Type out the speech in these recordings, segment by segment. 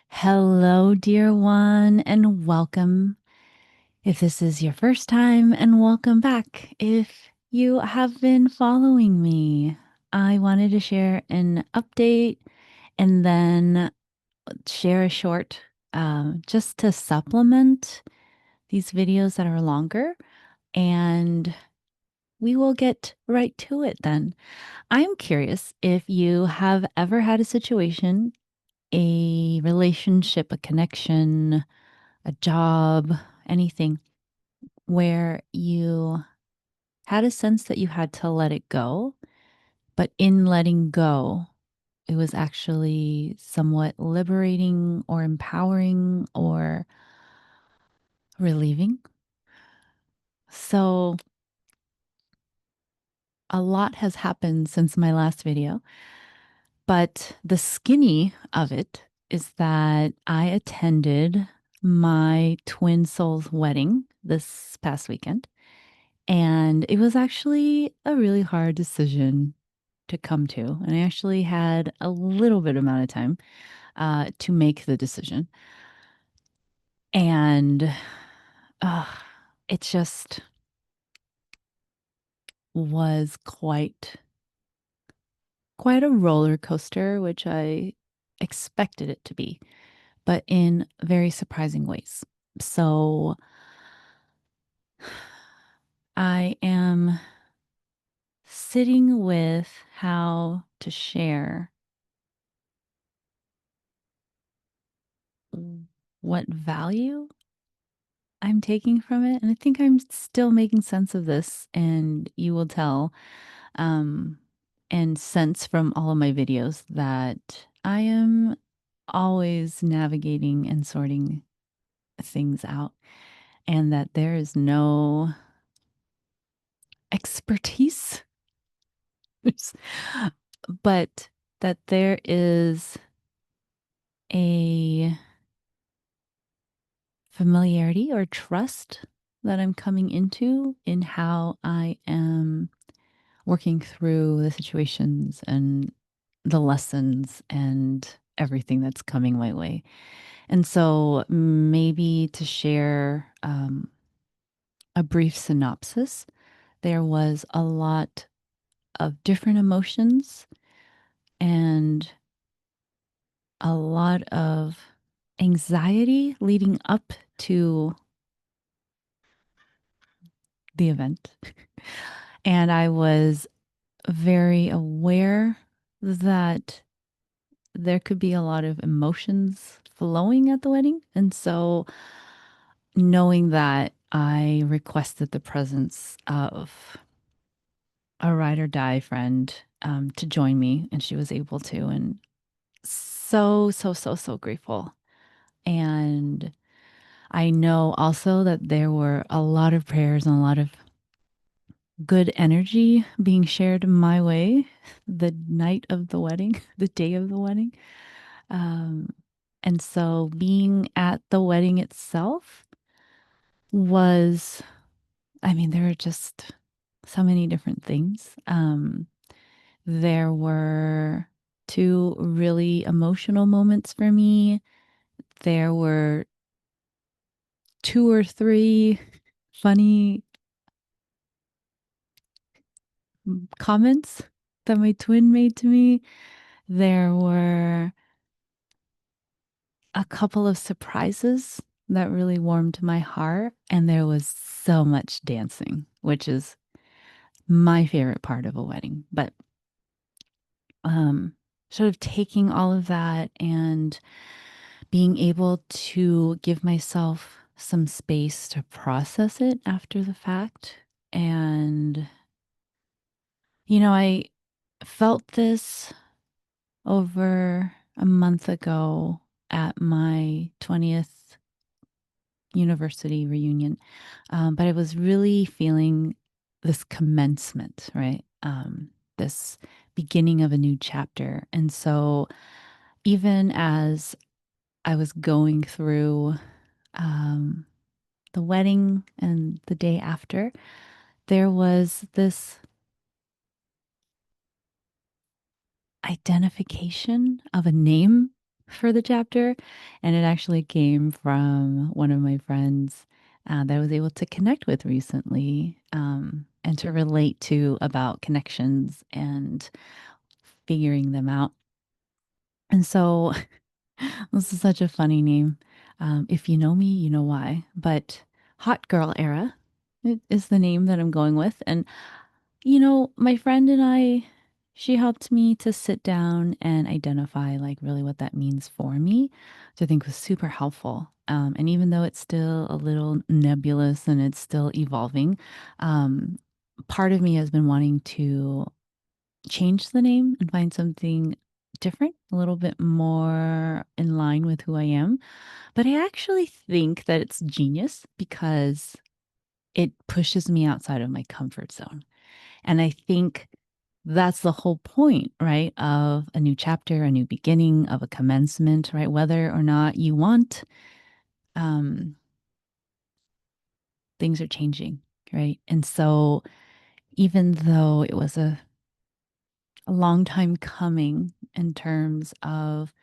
Hello, dear one, and welcome. If this is your first time, and welcome back. If you have been following me, I wanted to share an update and then share a short just to supplement these videos that are longer. And we will get right to it then. I'm curious if you have ever had a situation, a relationship, a connection, a job, anything where you had a sense that you had to let it go, but in letting go, it was actually somewhat liberating or empowering or relieving. So, a lot has happened since my last video, but the skinny of it is that I attended my twin soul's wedding this past weekend. And it was actually a really hard decision to come to. And I actually had a little bit amount of time to make the decision. And uh, it just was quite a roller coaster, which I expected it to be, but in very surprising ways. So I am sitting with how to share what value I'm taking from it. And I think I'm still making sense of this, and you will tell um, and sense from all of my videos that I am always navigating and sorting things out, and that there is no expertise, but that there is a familiarity or trust that I'm coming into in how I am working through the situations and the lessons and everything that's coming my way. And so, maybe to share a brief synopsis, there was a lot of different emotions and a lot of anxiety leading up to the event. And I was very aware that there could be a lot of emotions flowing at the wedding. And so, knowing that, I requested the presence of a ride or die friend to join me, and she was able to. And so grateful. And I know also that there were a lot of prayers and a lot of good energy being shared my way the night of the wedding, the day of the wedding. Um, and so being at the wedding itself was, I mean, there were just so many different things. There were two really emotional moments for me. There were two or three funny comments that my twin made to me. There were a couple of surprises that really warmed my heart. And there was so much dancing, which is my favorite part of a wedding. But um, sort of taking all of that and being able to give myself some space to process it after the fact. And, I felt this over a month ago at my 20th university reunion. But I was really feeling this commencement, right? This beginning of a new chapter. And so, even as I was going through um, the wedding and the day after, there was this identification of a name for the chapter. And it actually came from one of my friends that I was able to connect with recently, and to relate to about connections and figuring them out. And so this is such a funny name. If you know me, you know why. But Hot Girl Era is the name that I'm going with. And, my friend and I, she helped me to sit down and identify like really what that means for me, which I think was super helpful. And even though it's still a little nebulous and it's still evolving, um, part of me has been wanting to change the name and find something different, a little bit more in line with who I am. But I actually think that it's genius because it pushes me outside of my comfort zone. And I think that's the whole point, right? Of a new chapter, a new beginning, of a commencement, right? Whether or not you want, um, things are changing, right? And so even though it was a long time coming in terms of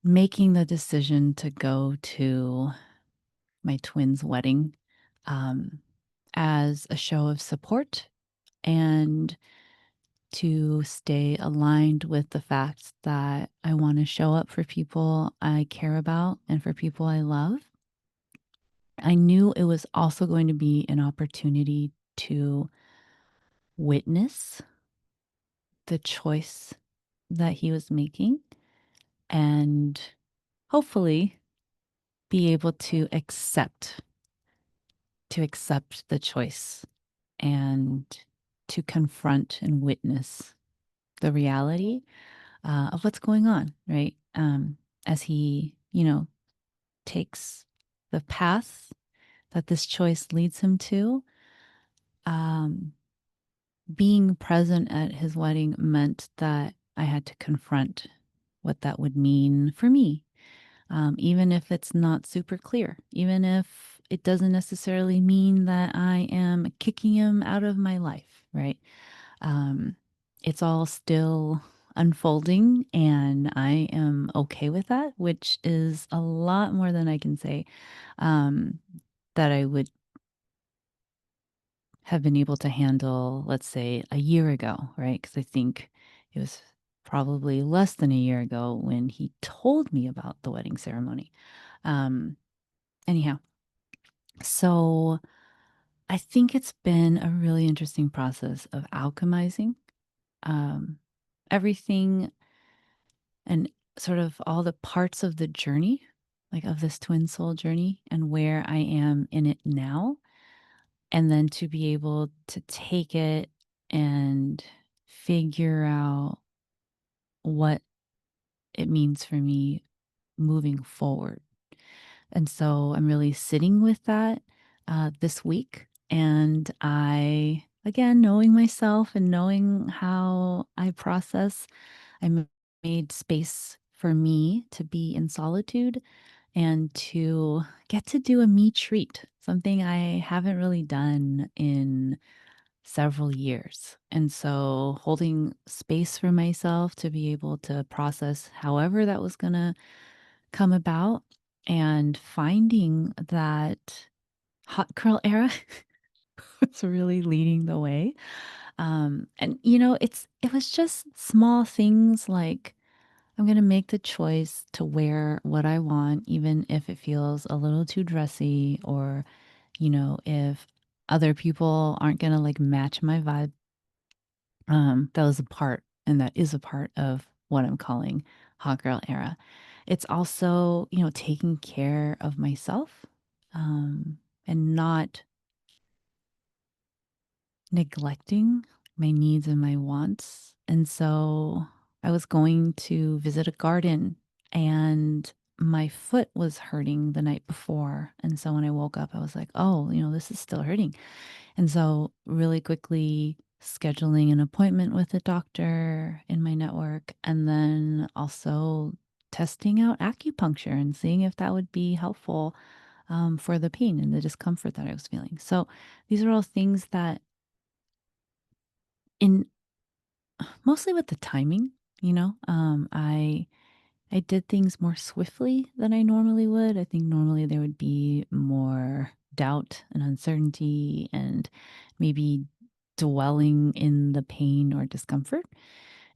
making the decision to go to my twins' wedding, um, as a show of support and to stay aligned with the fact that I want to show up for people I care about and for people I love. I knew it was also going to be an opportunity to witness the choice that he was making and hopefully be able to accept the choice and to confront and witness the reality of what's going on, right? As he, takes the path that this choice leads him to. Um, Being present at his wedding meant that I had to confront what that would mean for me, even if it's not super clear, even if it doesn't necessarily mean that I am kicking him out of my life, right? Um, it's all still unfolding, and I am okay with that, which is a lot more than I can say um, that I would have been able to handle, let's say, a year ago, right? Because I think it was probably less than a year ago when he told me about the wedding ceremony. Um, Anyhow, so I think it's been a really interesting process of alchemizing um, everything and sort of all the parts of the journey, like of this twin soul journey and where I am in it now. And then to be able to take it and figure out what it means for me moving forward. And so I'm really sitting with that this week. And I, again, knowing myself and knowing how I process, made space for me to be in solitude and to get to do a me treat, something I haven't really done in several years. And so holding space for myself to be able to process however that was going to come about and finding that hot girl era was really leading the way. And it was just small things like I'm going to make the choice to wear what I want, even if it feels a little too dressy or, if other people aren't going to like match my vibe. That was a part, and that is a part of what I'm calling hot girl era. It's also, taking care of myself, and not neglecting my needs and my wants. And so I was going to visit a garden and my foot was hurting the night before. And so when I woke up, I was like, oh, this is still hurting. And so, really quickly scheduling an appointment with a doctor in my network, and then also testing out acupuncture and seeing if that would be helpful for the pain and the discomfort that I was feeling. So, these are all things that, in mostly with the timing, I I did things more swiftly than I normally would. I think normally there would be more doubt and uncertainty and maybe dwelling in the pain or discomfort.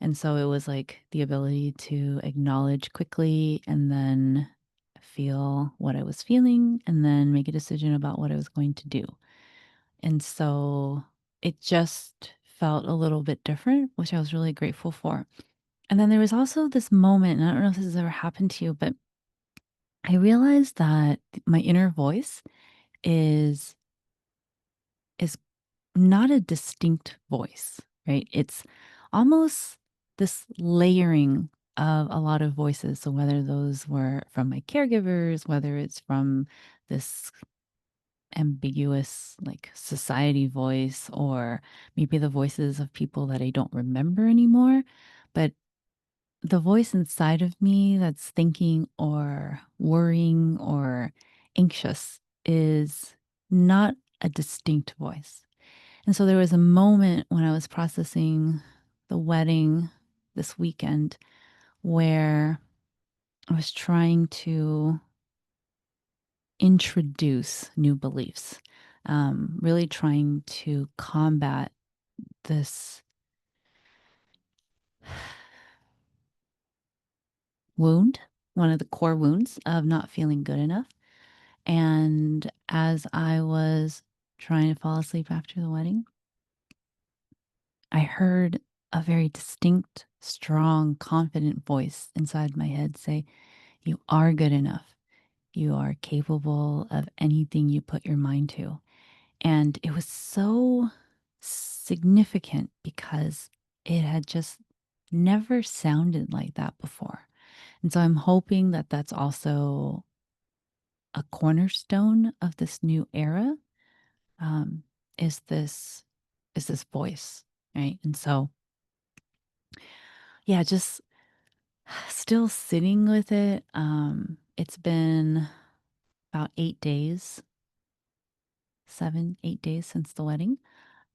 And so it was like the ability to acknowledge quickly and then feel what I was feeling and then make a decision about what I was going to do. And so it just felt a little bit different, which I was really grateful for. And then there was also this moment, and I don't know if this has ever happened to you, but I realized that my inner voice is is not a distinct voice, right? It's almost this layering of a lot of voices. So whether those were from my caregivers, whether it's from this ambiguous like society voice, or maybe the voices of people that I don't remember anymore, but the voice inside of me that's thinking or worrying or anxious is not a distinct voice. And so there was a moment when I was processing the wedding this weekend where I was trying to introduce new beliefs, really trying to combat this wound, one of the core wounds of not feeling good enough. And as I was trying to fall asleep after the wedding, I heard a very distinct, strong, confident voice inside my head say, "You are good enough. You are capable of anything you put your mind to." And it was so significant because it had just never sounded like that before. And so I'm hoping that that's also a cornerstone of this new era, um, is this voice, right? And so, yeah, just still sitting with it. It's been about 8 days, 7, 8 days since the wedding.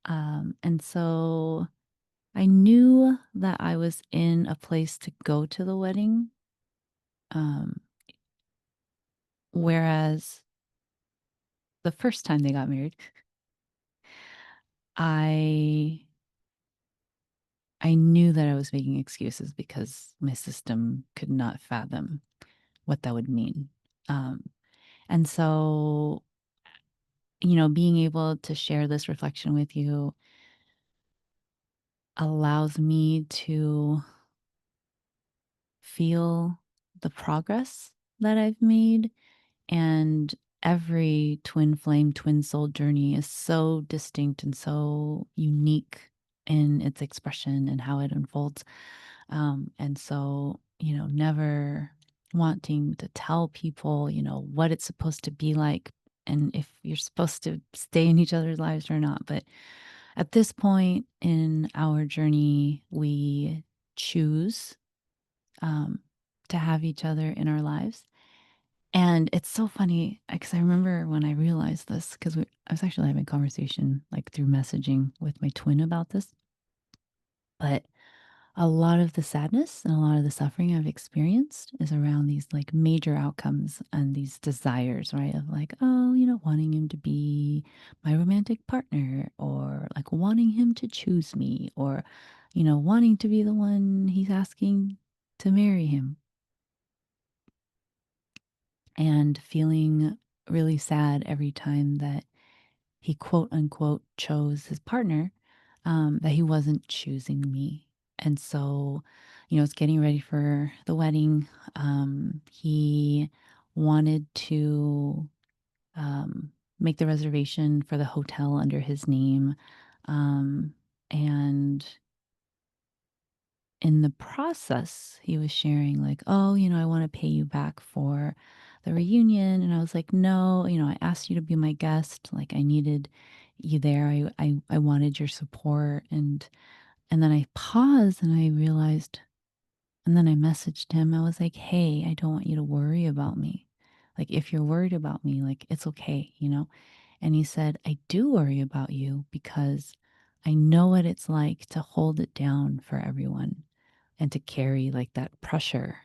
And so I knew that I was in a place to go to the wedding. Um, Whereas the first time they got married, I I knew that I was making excuses because my system could not fathom what that would mean. Um, and so, being able to share this reflection with you allows me to feel the progress that I've made. And every twin flame, twin soul journey is so distinct and so unique in its expression and how it unfolds. And so, never wanting to tell people, what it's supposed to be like and if you're supposed to stay in each other's lives or not. But at this point in our journey, we choose um, to have each other in our lives. And it's so funny because I remember when I realized this, because I was actually having a conversation like through messaging with my twin about this. But a lot of the sadness and a lot of the suffering I've experienced is around these like major outcomes and these desires, right? Of like, oh, wanting him to be my romantic partner, or like wanting him to choose me, or, wanting to be the one he's asking to marry him, and feeling really sad every time that he quote unquote chose his partner, that he wasn't choosing me. And so, it's getting ready for the wedding. He wanted to um, make the reservation for the hotel under his name. And in the process, he was sharing, like, oh, I want to pay you back for the reunion. And I was like, no, I asked you to be my guest. Like, I needed you there. I wanted your support. And then I paused and I realized, and then I messaged him. I was like, hey, I don't want you to worry about me. Like, if you're worried about me, like, it's okay. And he said, I do worry about you because I know what it's like to hold it down for everyone and to carry like that pressure.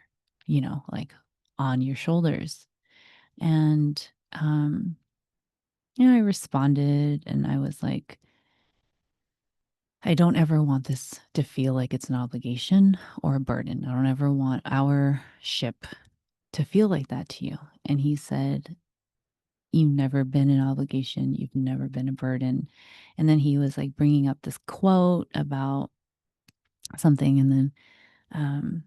like on your shoulders. And, I responded and I was like, I don't ever want this to feel like it's an obligation or a burden. I don't ever want our ship to feel like that to you. And he said, you've never been an obligation. You've never been a burden. And then he was like bringing up this quote about something. And then um,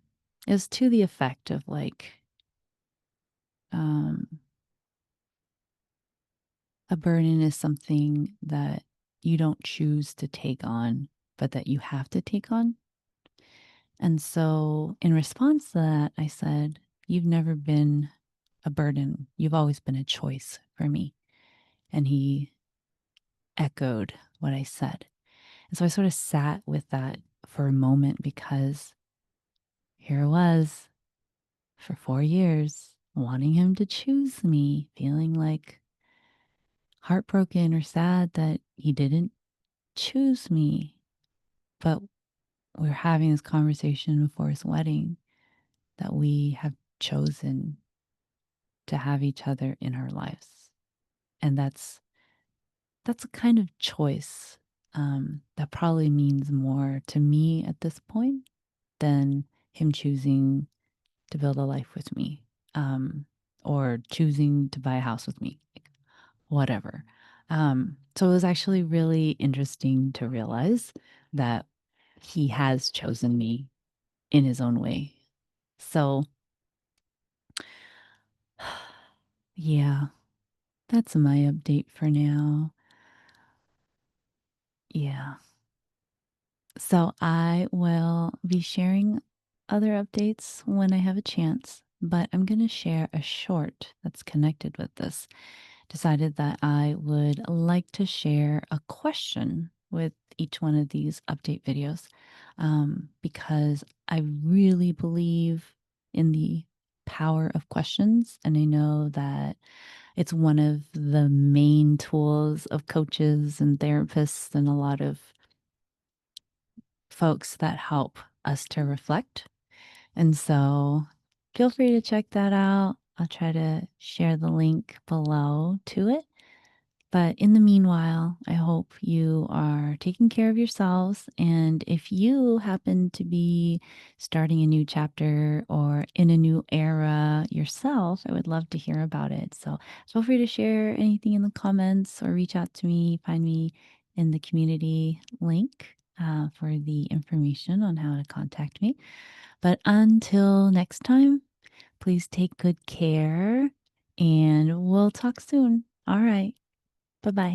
it was to the effect of like, um, a burden is something that you don't choose to take on, but that you have to take on. And so, in response to that, I said, you've never been a burden. You've always been a choice for me. And he echoed what I said. And so I sort of sat with that for a moment because here I was for 4 years wanting him to choose me, feeling like heartbroken or sad that he didn't choose me. But we're having this conversation before his wedding that we have chosen to have each other in our lives. And that's a kind of choice that probably means more to me at this point than him choosing to build a life with me, um, or choosing to buy a house with me, like, whatever. So it was actually really interesting to realize that he has chosen me in his own way. So, yeah, that's my update for now. Yeah. So I will be sharing other updates when I have a chance, but I'm going to share a short that's connected with this. Decided that I would like to share a question with each one of these update videos because I really believe in the power of questions. And I know that it's one of the main tools of coaches and therapists and a lot of folks that help us to reflect. And so feel free to check that out. I'll try to share the link below to it. But in the meanwhile, I hope you are taking care of yourselves. And if you happen to be starting a new chapter or in a new era yourself, I would love to hear about it. So feel free to share anything in the comments or reach out to me, find me in the community link for the information on how to contact me. But until next time, please take good care and we'll talk soon. All right. Bye bye.